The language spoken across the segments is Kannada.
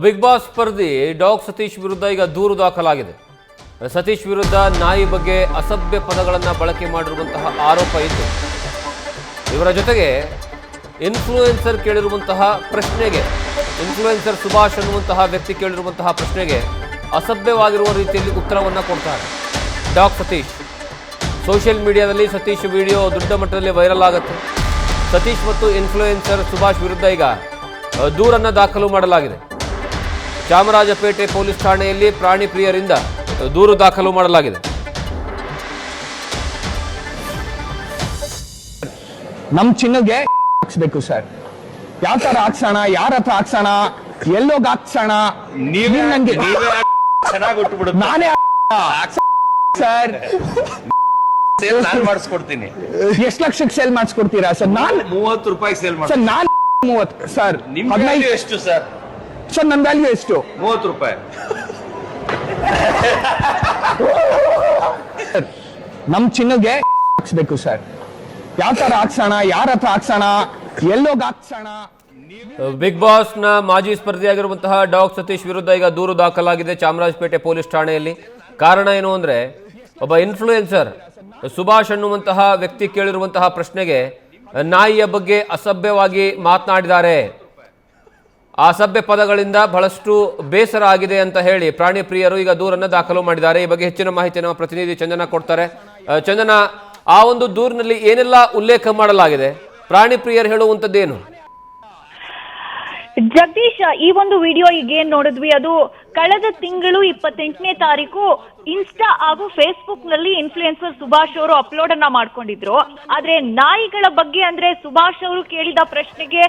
ಬಿಗ್ ಬಾಸ್ ಸ್ಪರ್ಧಿ ಡಾಗ್ ಸತೀಶ್ ವಿರುದ್ಧ ಈಗ ದೂರು ದಾಖಲಾಗಿದೆ. ಸತೀಶ್ ವಿರುದ್ಧ ನಾಯಿ ಬಗ್ಗೆ ಅಸಭ್ಯ ಪದಗಳನ್ನು ಬಳಕೆ ಮಾಡಿರುವಂತಹ ಆರೋಪ ಇತ್ತು. ಇವರ ಜೊತೆಗೆ ಇನ್ಫ್ಲೂಯೆನ್ಸರ್ ಕೇಳಿರುವಂತಹ ಪ್ರಶ್ನೆಗೆ, ಇನ್ಫ್ಲೂಯೆನ್ಸರ್ ಸುಭಾಷ್ ಅನ್ನುವಂತಹ ವ್ಯಕ್ತಿ ಕೇಳಿರುವಂತಹ ಪ್ರಶ್ನೆಗೆ ಅಸಭ್ಯವಾಗಿರುವ ರೀತಿಯಲ್ಲಿ ಉತ್ತರವನ್ನು ಕೊಡ್ತಾರೆ ಡಾಗ್ ಸತೀಶ್. ಸೋಷಿಯಲ್ ಮೀಡಿಯಾದಲ್ಲಿ ಸತೀಶ್ ವಿಡಿಯೋ ದೊಡ್ಡ ಮಟ್ಟದಲ್ಲಿ ವೈರಲ್ ಆಗುತ್ತೆ. ಸತೀಶ್ ಮತ್ತು ಇನ್ಫ್ಲೂಯೆನ್ಸರ್ ಸುಭಾಷ್ ವಿರುದ್ಧ ಈಗ ದೂರನ್ನು ದಾಖಲು ಮಾಡಲಾಗಿದೆ. ಚಾಮರಾಜಪೇಟೆ ಪೊಲೀಸ್ ಠಾಣೆಯಲ್ಲಿ ಪ್ರಾಣಿ ಪ್ರಿಯರಿಂದ ದೂರು ದಾಖಲು ಮಾಡಲಾಗಿದೆ. ನಮ್ ಚಿನ್ನಗೆ ಹಾಕ್ಸ್ಬೇಕು ಸರ್. ಯಾವ ತರ ಹಾಕ್ಸೋಣ, ಯಾರ ಹತ್ರ ಹಾಕ್ಸೋಣ, ಎಲ್ಲೋಗಿ ಹಾಕ್ಸೋಣ, ನೀವೇ ಚೆನ್ನಾಗಿ ಕೊಟ್ಬಿಡುತ್ತೆ. ನಾನೇ ಸರ್ ನಾನು ಮಾಡಿಸ್ಕೊಡ್ತೀನಿ. ಎಷ್ಟು ಲಕ್ಷಕ್ಕೆ ಸೇಲ್ ಮಾಡಿಸ್ಕೊಡ್ತೀರಾ ಸರ್? ನಾನು 30 ರೂಪಾಯಿ ಸೇಲ್ ಮಾಡಿ ಸರ್. ನಾನು 30 ಸರ್. ನಿಮ್ ವ್ಯಾಲ್ಯೂ ಎಷ್ಟು ಸರ್? ಸರ್ ನನ್ನ ವ್ಯಾಲ್ಯೂ ಎಷ್ಟು? 30 ರೂಪಾಯಿ. ನಮ್ ಚಿನ್ನಗೆ ಹಾಕ್ಸ್ಬೇಕು ಸರ್. ಯಾವ ತರ ಹಾಕ್ಸೋಣ, ಯಾರ ಹತ್ರ ಹಾಕ್ಸೋಣ, ಎಲ್ಲೋಗಿ ಹಾಕ್ಸೋಣ. ಬಿಗ್ ಬಾಸ್ನ ಮಾಜಿ ಸ್ಪರ್ಧಿಯಾಗಿರುವಂತಹ ಡಾಗ್ ಸತೀಶ್ ವಿರುದ್ಧ ಈಗ ದೂರು ದಾಖಲಾಗಿದೆ ಚಾಮರಾಜಪೇಟೆ ಪೊಲೀಸ್ ಠಾಣೆಯಲ್ಲಿ. ಕಾರಣ ಏನು ಅಂದರೆ, ಒಬ್ಬ ಇನ್ಫ್ಲೂಯೆನ್ಸರ್ ಸುಭಾಷ್ ಅನ್ನುವಂತಹ ವ್ಯಕ್ತಿ ಕೇಳಿರುವಂತಹ ಪ್ರಶ್ನೆಗೆ ನಾಯಿಯ ಬಗ್ಗೆ ಅಸಭ್ಯವಾಗಿ ಮಾತನಾಡಿದ್ದಾರೆ. ಆ ಅಸಭ್ಯ ಪದಗಳಿಂದ ಬಹಳಷ್ಟು ಬೇಸರ ಆಗಿದೆ ಅಂತ ಹೇಳಿ ಪ್ರಾಣಿ ಪ್ರಿಯರು ಈಗ ದೂರನ್ನು ದಾಖಲು ಮಾಡಿದ್ದಾರೆ. ಈ ಬಗ್ಗೆ ಹೆಚ್ಚಿನ ಮಾಹಿತಿ ನಮ್ಮ ಪ್ರತಿನಿಧಿ ಚಂದನ ಕೊಡ್ತಾರೆ. ಚಂದನ, ಆ ಒಂದು ದೂರಿನಲ್ಲಿ ಏನೆಲ್ಲ ಉಲ್ಲೇಖ ಮಾಡಲಾಗಿದೆ? ಪ್ರಾಣಿ ಪ್ರಿಯರು ಹೇಳುವಂಥದ್ದೇನು? ಜಗದೀಶ್, ಈ ಒಂದು ವಿಡಿಯೋ ಈಗ ಏನ್ ನೋಡಿದ್ವಿ ಅದು ಕಳೆದ ತಿಂಗಳು 28ನೇ ತಾರೀಕು ಇನ್ಸ್ಟಾ ಹಾಗೂ ಫೇಸ್ಬುಕ್ ನಲ್ಲಿ ಇನ್ಫ್ಲೂಯೆನ್ಸರ್ ಸುಭಾಷ್ ಅವರು ಅಪ್ಲೋಡ್ ಅನ್ನ ಮಾಡ್ಕೊಂಡಿದ್ರು. ಆದ್ರೆ ನಾಯಿಗಳ ಬಗ್ಗೆ ಅಂದ್ರೆ ಸುಭಾಷ್ ಅವರು ಕೇಳಿದ ಪ್ರಶ್ನೆಗೆ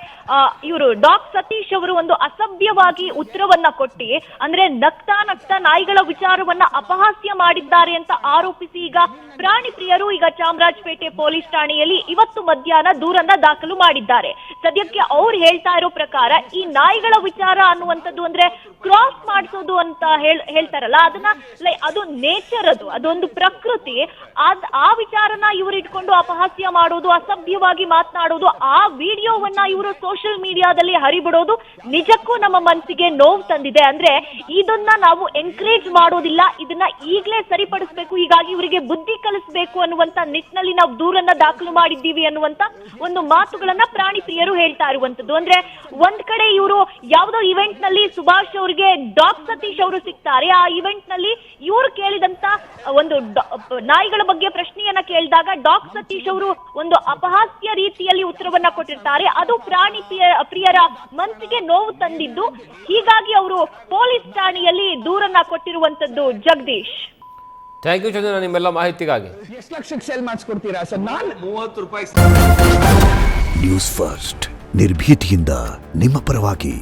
ಇವರು ಡಾಗ್ ಸತೀಶ್ ಅವರು ಒಂದು ಅಸಭ್ಯವಾಗಿ ಉತ್ತರವನ್ನ ಕೊಟ್ಟಿ, ಅಂದ್ರೆ ನಗ್ತಾ ನಗ್ತಾ ನಾಯಿಗಳ ವಿಚಾರವನ್ನ ಅಪಹಾಸ್ಯ ಮಾಡಿದ್ದಾರೆ ಅಂತ ಆರೋಪಿಸಿ ಈಗ ಪ್ರಾಣಿ ಪ್ರಿಯರು ಈಗ ಚಾಮರಾಜಪೇಟೆ ಪೊಲೀಸ್ ಠಾಣೆಯಲ್ಲಿ ಇವತ್ತು ಮಧ್ಯಾಹ್ನ ದೂರನ್ನ ದಾಖಲು ಮಾಡಿದ್ದಾರೆ. ಸದ್ಯಕ್ಕೆ ಅವ್ರು ಹೇಳ್ತಾ ಇರೋ ಪ್ರಕಾರ ಈ ನಾಯಿಗಳ ವಿಚಾರ ಅನ್ನುವಂಥದ್ದು ಅಂದ್ರೆ ಕ್ರಾಸ್ ಮಾಡಿಸೋದು ಅಂತ ಹೇಳ್ತಾರಲ್ಲ, ಅದನ್ನ ಅದು ನೇಚರ್, ಅದೊಂದು ಪ್ರಕೃತಿ. ಆ ವಿಚಾರನ ಇವರು ಇಟ್ಕೊಂಡು ಅಪಹಾಸ್ಯ ಮಾಡೋದು, ಅಸಭ್ಯವಾಗಿ ಮಾತನಾಡೋದು, ಆ ವಿಡಿಯೋವನ್ನ ಇವರು ಸೋಷಿಯಲ್ ಮೀಡಿಯಾದಲ್ಲಿ ಹರಿಬಿಡೋದು ನಿಜಕ್ಕೂ ನಮ್ಮ ಮನಸ್ಸಿಗೆ ನೋವು ತಂದಿದೆ. ಅಂದ್ರೆ ಇದನ್ನ ನಾವು ಎಂಕರೇಜ್ ಮಾಡೋದಿಲ್ಲ, ಇದನ್ನ ಈಗಲೇ ಸರಿಪಡಿಸಬೇಕು, ಹೀಗಾಗಿ ಇವರಿಗೆ ಬುದ್ಧಿ ಕಲಿಸಬೇಕು ಅನ್ನುವಂತ ನಿಟ್ಟಿನಲ್ಲಿ ನಾವು ದೂರನ್ನ ದಾಖಲು ಮಾಡಿದ್ದೀವಿ ಅನ್ನುವಂತ ಒಂದು ಮಾತುಗಳನ್ನ ಪ್ರಾಣಿ ಪ್ರಿಯರು ಹೇಳ್ತಾ ಇರುವಂತದ್ದು. ಅಂದ್ರೆ ಒಂದ್ ಕಡೆ ಇವರು ಯಾವುದೋ ಇವೆಂಟ್ ನಲ್ಲಿ ಸುಭಾಷ್ ಅವರಿಗೆ ಡಾಗ್ ಸತೀಶ್ ಅವರು ಸಿಗ್ತಾರೆ. ಆ ಇವೆಂಟ್ ನಲ್ಲಿ ಇವರು ಕೇಳಿದಂತ ಒಂದು ನಾಯಿಗಳ ಬಗ್ಗೆ ಪ್ರಶ್ನೆಯನ್ನ ಕೇಳಿದಾಗ ಡಾಗ್ ಸತೀಶ್ ಅವರು ಒಂದು ಅಪಹಾಸ್ಯ ರೀತಿಯಲ್ಲಿ ಉತ್ತರವನ್ನ ಕೊಟ್ಟಿರ್ತಾರೆ. ಅದು ಪ್ರಾಣಿ ಪ್ರಿಯರ ಮನಸ್ಸಿಗೆ ನೋವು ತಂದಿದ್ದು, ಹೀಗಾಗಿ ಅವರು ಪೊಲೀಸ್ ಠಾಣೆಯಲ್ಲಿ ದೂರನ್ನ ಕೊಟ್ಟಿರುವಂತದ್ದು. ಜಗದೀಶ್, ಥ್ಯಾಂಕ್ ಯು ಚಂದನ, ನಿಮ್ಮೆಲ್ಲ ಮಾಹಿತಿಗಾಗಿ. ಎಷ್ಟು ಲಕ್ಷಕ್ಕೆ ಸೇಲ್ ಮಾಡಿಸ್ಕೊಡ್ತೀರಾ ಸರ್? ನಾನು 30 ರೂಪಾಯಿ. ನ್ಯೂಸ್ ಫಸ್ಟ್, ನಿರ್ಭೀತಿಯಿಂದ ನಿಮ್ಮ ಪರವಾಗಿ.